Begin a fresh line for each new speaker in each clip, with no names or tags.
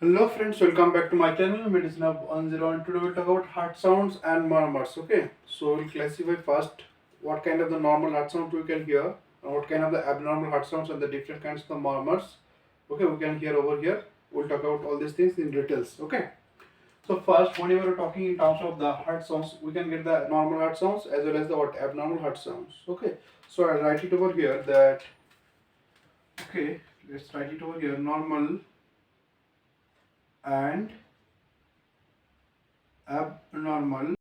Hello friends, welcome back to my channel Medicine of 10, and today we'll talk about heart sounds and murmurs. Okay, so we'll classify first what kind of the normal heart sounds we can hear and what kind of the abnormal heart sounds and the different kinds of the murmurs. Okay, we can hear over here. We'll talk about all these things in details. Okay, so first whenever we're talking in terms of the heart sounds, we can get the normal heart sounds as well as the what abnormal heart sounds. Okay, so I'll write it over here that let's write it over here normal and abnormal.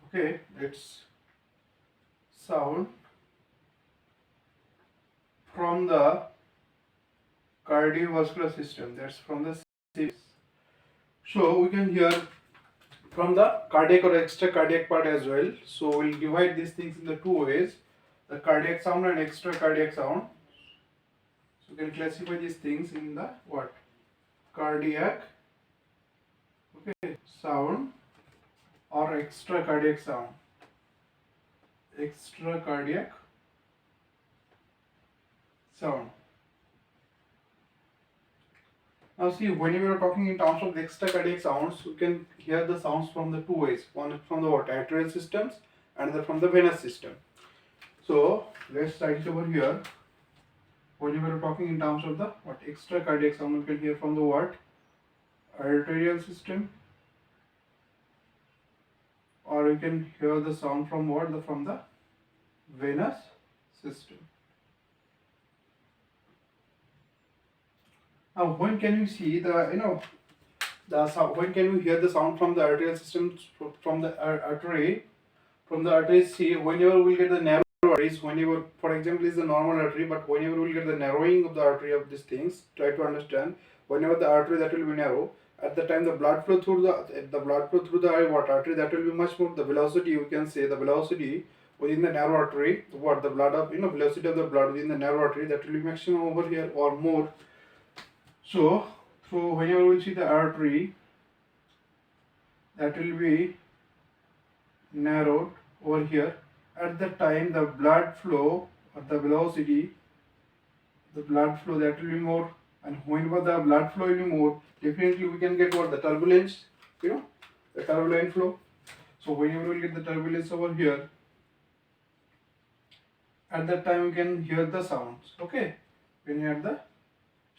Okay, it's sound from the cardiovascular system, that's from the CVS. So we can hear from the cardiac or extra cardiac part as well. So we'll divide these things in the two ways, the cardiac sound and extra cardiac sound. So we can classify these things in the what? Cardiac, okay, sound or extra cardiac sound. Extra cardiac sound. Now see, whenever we are talking in terms of the extra cardiac sounds, you can hear the sounds from the two ways. One from the what? Arterial systems, and the from the venous system. So let's write it over here. Whenever we are talking in terms of the what? Extra cardiac sound, you can hear from the what? Arterial system, or you can hear the sound from what? From the venous system. Now, when can you see the the sound? When can you hear the sound from the arterial system from the artery? From the arteries, see, whenever we get the narrow arteries, whenever, for example, is the normal artery, but whenever we get the narrowing of the artery of these things, try to understand. Whenever the artery that will be narrow, at the time the blood flow through the what artery, that will be much more. The velocity, we can say, the velocity within the narrow artery, what the blood of velocity of the blood within the narrow artery, that will be maximum over here or more. So whenever we see the artery that will be narrowed over here, at the time the blood flow or the velocity, the blood flow that will be more, and whenever the blood flow will be more, definitely we can get what? The turbulence, the turbulent flow. So whenever we get the turbulence over here, at that time we can hear the sounds. Okay, when you hear the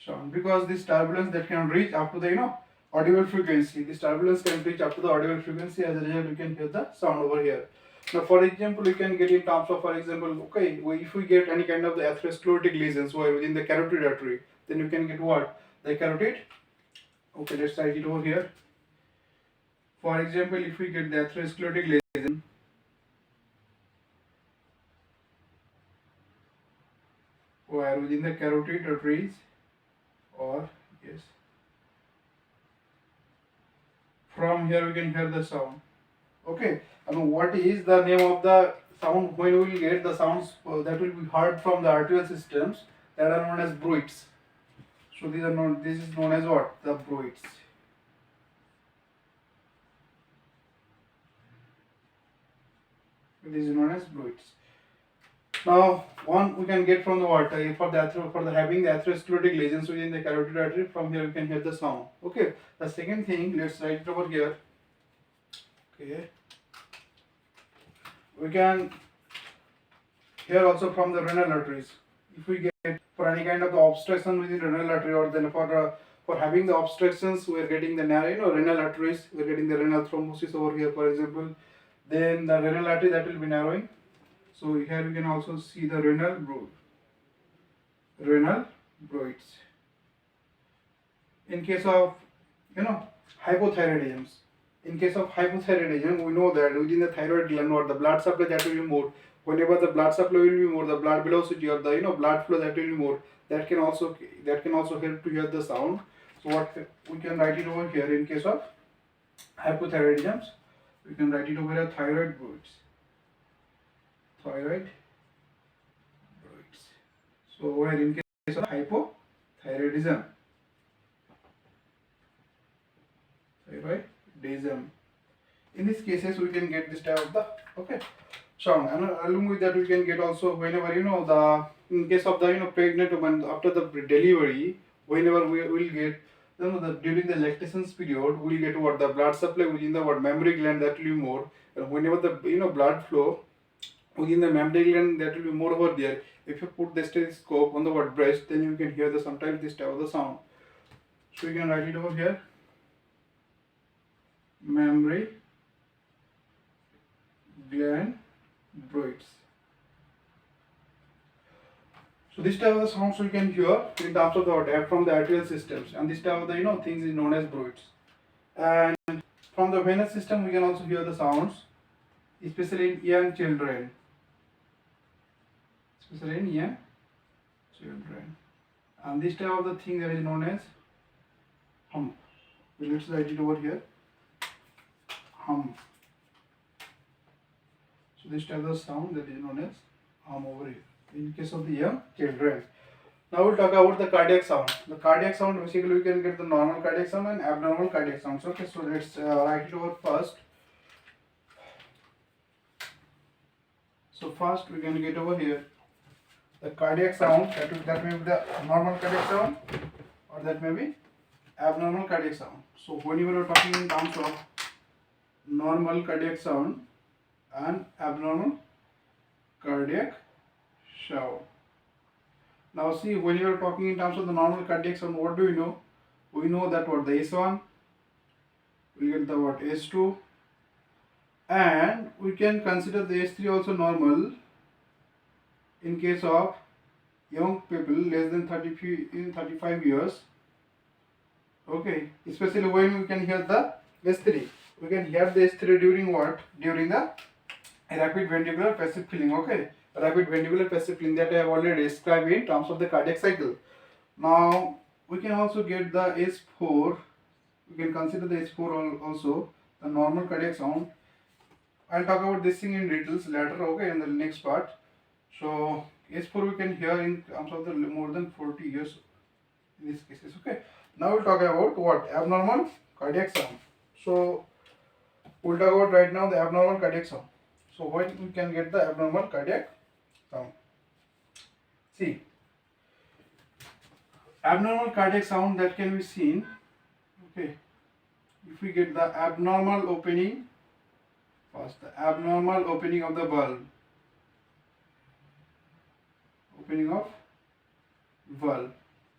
sound, because this turbulence that can reach up to the audible frequency, this turbulence can reach up to the audible frequency. As a result, you can hear the sound over here. Now, for example, you can get in terms of, for example, okay, if we get any kind of the atherosclerotic lesions where within the carotid artery, then you can get what? The carotid. Okay, let's write it over here. For example, if we get the atherosclerotic lesion where within the carotid arteries, or yes, from here we can hear the sound. Okay, I mean, what is the name of the sound when we will get the sounds that will be heard from the arterial systems, that are known as bruits. So these are known. This is known as what? The bruits. This is known as bruits. Now, one we can get from the what? For the having the atherosclerotic lesions within the carotid artery. From here we can hear the sound. Okay. The second thing, let's write it over here. Okay. We can hear also from the renal arteries. If we get for any kind of the obstruction within renal artery, or then for having the obstructions, we are getting the renal arteries. We are getting the renal thrombosis over here, for example. Then the renal artery that will be narrowing. So here we can also see the renal bruits. In case of hypothyroidism, we know that within the thyroid gland, or the blood supply that will be more. Whenever the blood supply will be more, the blood velocity or the blood flow that will be more, that can also help to hear the sound. So what we can write it over here, in case of hypothyroidism, we can write it over here, thyroid bruits. Thyroid bruits. So where in case of hypothyroidism, in these cases we can get this type of the sound. And along with that, we can get also whenever in case of the pregnant woman after the delivery, whenever we will get during the lactation period, we'll get what the blood supply within the what mammary gland, that will be more. And whenever the blood flow within the mammary gland, that will be more over there. If you put the stethoscope on the what breast, then you can hear the sometimes this type of the sound. So you can write it over here. Mammary gland bruits. So this type of the sounds we can hear in terms of the from the arterial systems, and this type of the things is known as bruits. And from the venous system we can also hear the sounds, especially in young children. And this type of the thing that is known as hum. Let's write it over here. Hum. So this type of the sound that is known as hum over here in case of the young children. Now we'll talk about the cardiac sound. The cardiac sound, basically we can get the normal cardiac sound and abnormal cardiac sounds. Okay, so let's write it over first. So first we can get over here the cardiac sound, that may be the normal cardiac sound or that may be abnormal cardiac sound. So when you are talking in terms of normal cardiac sound and abnormal cardiac sound. Now see, when you are talking in terms of the normal cardiac sound, what do we know? We know that what the S1, we get the what S2, and we can consider the S3 also normal in case of young people less than 35 years. Okay, especially when we can hear the S3. We can hear the S3 during what? During the rapid ventricular passive filling. Okay, rapid ventricular passive filling that I have already described in terms of the cardiac cycle. Now we can also get the S4. We can consider the S4 also, the normal cardiac sound. I'll talk about this thing in details later, okay, in the next part. So S4 we can hear in terms of the more than 40 years in these cases. Okay. Now we'll talk about what? Abnormal cardiac sound. So we'll talk about right now the abnormal cardiac sound. So when we can get the abnormal cardiac sound? See, abnormal cardiac sound that can be seen. Okay, if we get the abnormal opening, first the abnormal opening of the valve. Opening of valve.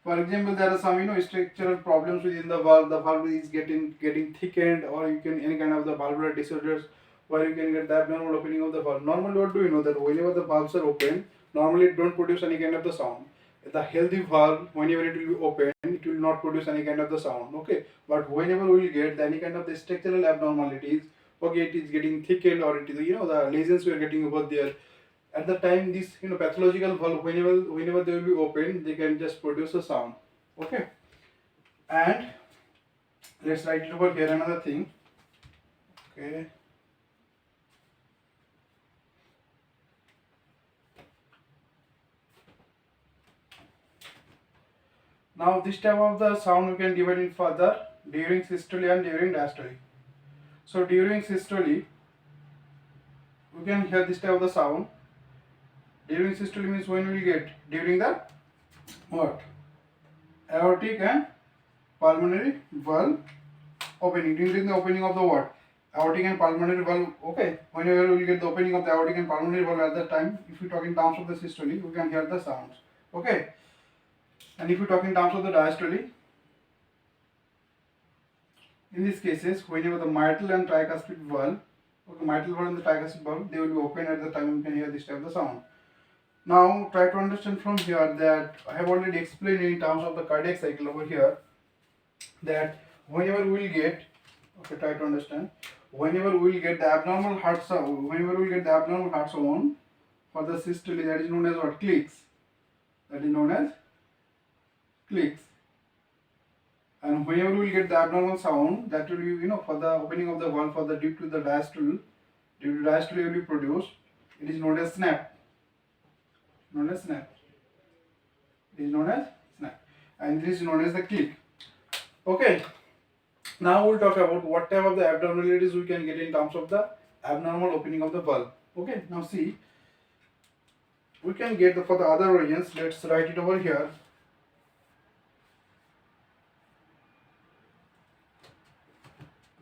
For example, there are some structural problems within the valve. The valve is getting thickened, or you can any kind of the valvular disorders where you can get the abnormal opening of the valve. Normally, what do you know that whenever the valves are open, normally it don't produce any kind of the sound. The healthy valve, whenever it will be open, it will not produce any kind of the sound. Okay, but whenever we will get any kind of the structural abnormalities, okay, it is getting thickened, or it is the lesions we are getting over there. At the time, this pathological valve, whenever they will be open, they can just produce a sound. Okay, and let's write it over here another thing. Okay, now this type of the sound we can divide in further during systole and during diastole. So during systole, we can hear this type of the sound. During systole means when we will get during the what? Aortic and pulmonary valve opening. During the opening of the what? Aortic and pulmonary valve. Okay, whenever we will get the opening of the aortic and pulmonary valve, at that time, if we talk in terms of the systole, we can hear the sounds. Okay, and if we talk in terms of the diastole, in these cases, whenever the mitral and tricuspid valve, okay, mitral valve and the tricuspid valve, they will be open at the time, we can hear this type of the sound. Now try to understand from here that I have already explained in terms of the cardiac cycle over here, that whenever we will get, okay, try to understand, whenever we will get the abnormal heart sound, for the systole, that is known as what? Clicks. That is known as clicks. And whenever we will get the abnormal sound, that will be for the opening of the valve for the due to diastole will be produced. It is known as snap. It is known as snap, and this is known as the click. Okay, now we'll talk about what type of the abnormalities we can get in terms of the abnormal opening of the valve. Okay, now see, we can get for the other regions. Let's write it over here.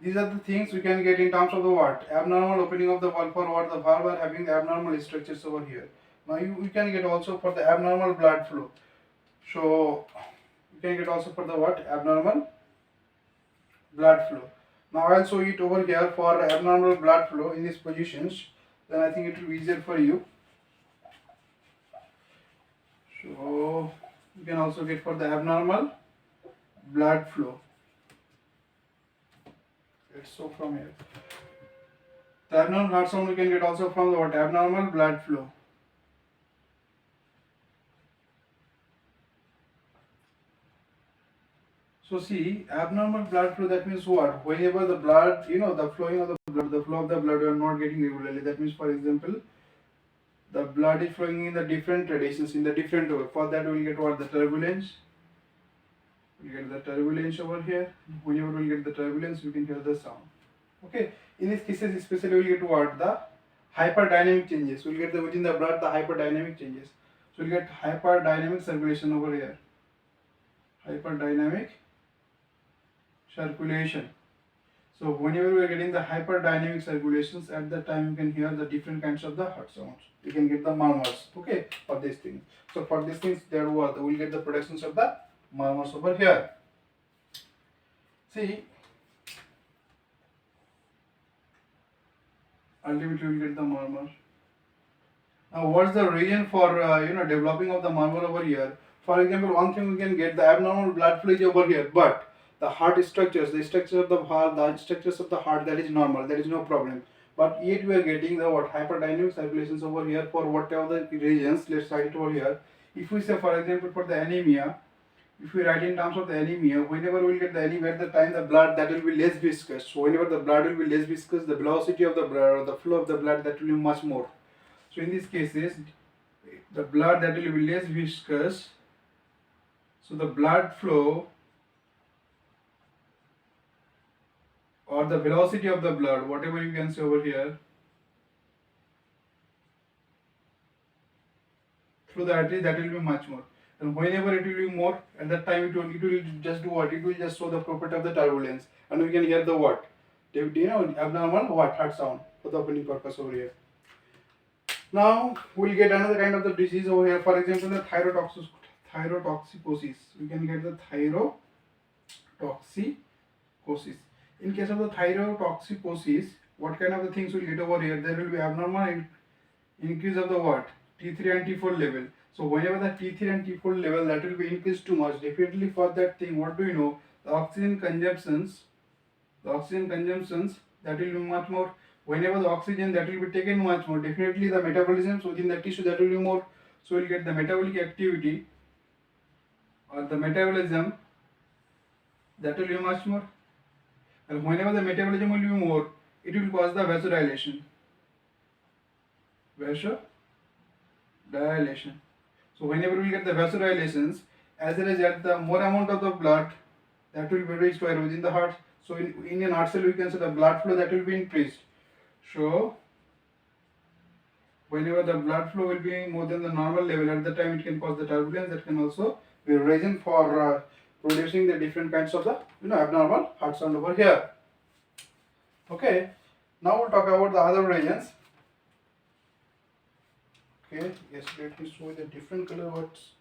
These are the things we can get in terms of the what? Abnormal opening of the valve for what? The valve are having abnormal structures over here. Now you can get also for the abnormal blood flow. So you can get also for the what? Abnormal blood flow. Now I'll show it over here for abnormal blood flow in these positions. Then I think it will be easier for you. So you can also get for the abnormal blood flow. Let's show from here. The abnormal heart sound we can get also from the what? Abnormal blood flow. So see, abnormal blood flow, that means what? Whenever the blood, the flowing of the blood, the flow of the blood, we are not getting regularly. That means, for example, the blood is flowing in the different traditions, in the different way. For that, we will get what? The turbulence. We get the turbulence over here. Whenever we get the turbulence, we can hear the sound. Okay. In these cases, especially, we will get what? The hyperdynamic changes. We will get within the blood the hyperdynamic changes. So we will get hyperdynamic circulation over here. Hyperdynamic circulation. So whenever we are getting the hyperdynamic circulations, at that time you can hear the different kinds of the heart sounds. You can get the murmurs. Okay, for these things. So for these things, there we will get the productions of the murmurs over here. See, ultimately we will get the murmur. Now, what's the reason for developing of the murmur over here? For example, one thing we can get the abnormal blood flow is over here, but the heart structures, the structure of the heart, that is normal, there is no problem. But yet we are getting the what? Hyperdynamic circulations over here for whatever the regions. Let's write it over here. If we say, for example, for the anemia, if we write in terms of the anemia, whenever we will get the anemia, at the time the blood that will be less viscous. So whenever the blood will be less viscous, the velocity of the blood or the flow of the blood that will be much more. So in these cases, the blood that will be less viscous, so the blood flow or the velocity of the blood, whatever you can say over here, through the artery, that will be much more. And whenever it will be more, at that time it will just do what? It will just show the property of the turbulence, and we can hear the what? Abnormal what? Heart sound for the opening purpose over here. Now we'll get another kind of the disease over here. For example, the thyrotoxicosis. We can get the thyrotoxicosis. In case of the thyrotoxicosis, what kind of the things we'll get over here? There will be abnormal increase of the what? T3 and T4 level. So whenever the T3 and T4 level that will be increased too much, definitely for that thing, what do you know? The oxygen consumptions that will be much more. Whenever the oxygen that will be taken much more, definitely the metabolisms within the tissue that will be more. So we'll get the metabolic activity or the metabolism that will be much more. And whenever the metabolism will be more, it will cause the vasodilation. So whenever we get the vasodilations, as a result, the more amount of the blood that will be reached within the heart. So in a nutshell, we can say the blood flow that will be increased. So whenever the blood flow will be more than the normal level, at the time it can cause the turbulence. That can also be a reason for producing the different kinds of the abnormal heart sound over here. Okay, now we'll talk about the other regions. Okay, yes, let me show the different color words.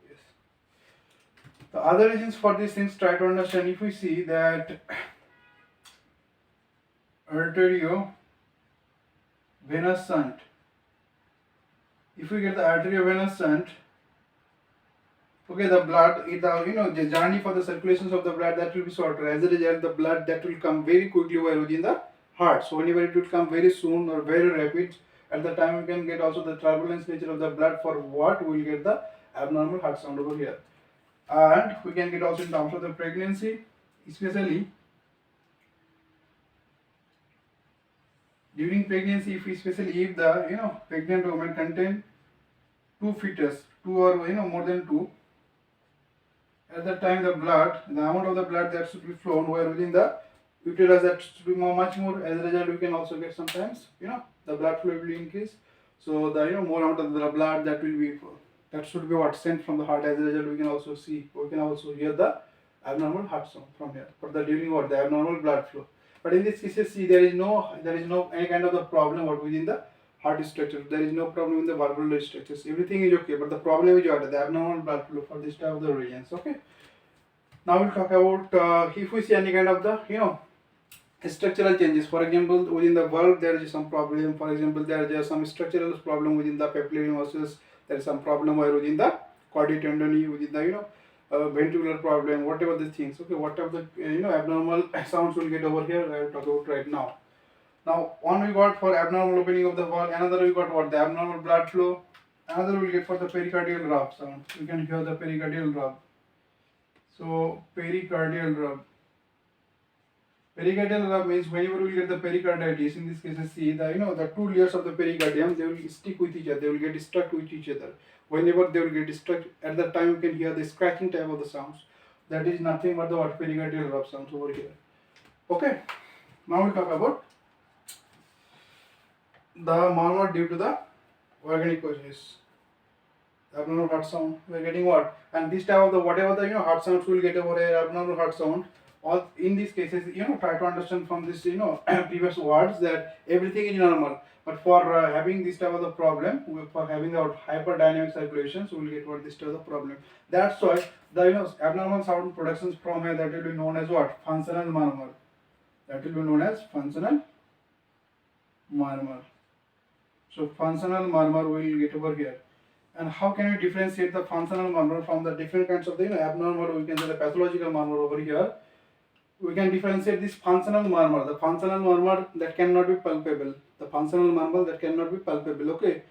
Yes, the other regions for these things, try to understand. If we see that arteriovenous shunt, if we get the arteriovenous shunt, okay, the blood, the journey for the circulations of the blood that will be shorter. As a result, the blood that will come very quickly within the heart. So whenever it will come very soon or very rapid, at the time we can get also the turbulence nature of the blood. For what we will get the abnormal heart sound over here. And we can get also in terms of the pregnancy, especially during pregnancy, if the pregnant woman contain two fetus, two or more than two, at that time the amount of the blood that should be flown within the uterus, that should be much more. As a result, we can also get sometimes the blood flow will increase. So the more amount of the blood that should be sent from the heart. As a result, we can also hear the abnormal heart sound from here for the during the abnormal blood flow. But in this case, see, there is no any kind of the problem what within the heart structure. There is no problem in the valvular structures. Everything is okay, but the problem is what, the abnormal blood flow for this type of the regions. Okay. Now we'll talk about if we see any kind of the structural changes. For example, within the valve there is some problem. For example, there is some structural problem within the papillary muscles. There is some problem within the chordae tendineae, within the ventricular problem, whatever the things. Okay, whatever the abnormal sounds will get over here. I will talk about right now. Now, one we got for abnormal opening of the valve. Another we got what, the abnormal blood flow. Another we get for the pericardial rub sound. You can hear the pericardial rub. So pericardial rub. Pericardial rub means whenever we get the pericarditis, in this case, see the two layers of the pericardium, they will stick with each other, they will get stuck with each other. Whenever they will get stuck, at that time you can hear the scratching type of the sounds. That is nothing but the what, pericardial rub sounds over here. Okay. Now we'll talk about the murmur due to the organic causes. Abnormal heart sound, we are getting what? And this type of the whatever the heart sounds will get over here, abnormal heart sound. All in these cases, try to understand from this previous words that everything is normal. But for having this type of the problem, for having the hyperdynamic circulations, we will get what this type of the problem. That's why the abnormal sound productions from here, that will be known as what? Functional murmur. That will be known as functional murmur. So functional murmur we will get over here. And how can we differentiate the functional murmur from the different kinds of the abnormal, we can say the pathological murmur over here? We can differentiate this functional murmur, the functional murmur that cannot be palpable, the functional murmur that cannot be palpable, okay?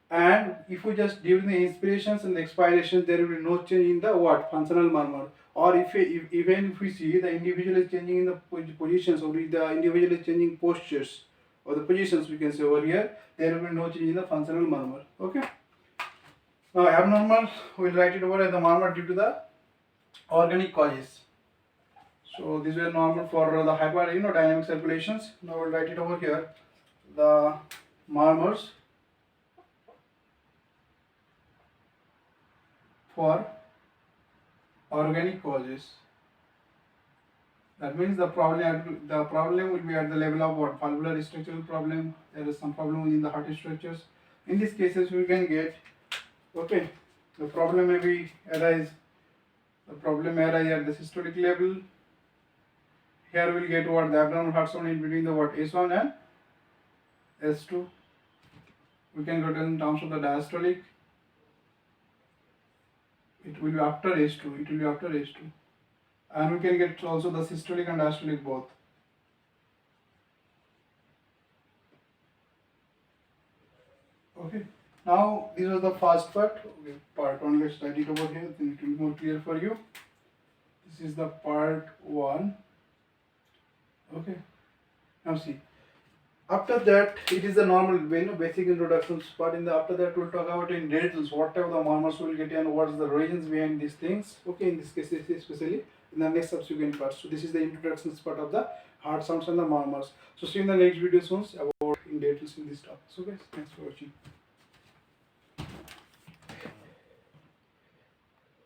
And if we just during the inspirations and the expirations, there will be no change in the what, functional murmur. Or even if we see the individual is changing in the positions, or the individual is changing postures or the positions, we can say over here, there will be no change in the functional murmur, okay? Now abnormal, we will write it over as the murmur due to the organic causes. So these were normal for the hyperdynamic circulations. Now we'll write it over here. The murmurs for organic causes. That means the problem will be at the level of what? Valvular structural problem. There is some problem within the heart structures. In these cases, we can get the problem may arise at the systolic level. Here we'll get what, the abnormal heart sound in between the what, S1 and S2. We can get in terms of the diastolic. It will be after S2. And we can get also the systolic and diastolic both. Okay. Now this was the first part. Okay, part 1. Let's write it over here. Then it will be more clear for you. This is the part 1. Okay. Now see. After that, it is the normal basic introductions part. After that, we'll talk about in details what type of the murmurs we'll get and what's the reasons behind these things. Okay, in this case, especially in the next subsequent parts. So this is the introductions part of the heart sounds and the murmurs. So see you in the next video soon about in details in this topic. So guys, thanks for watching.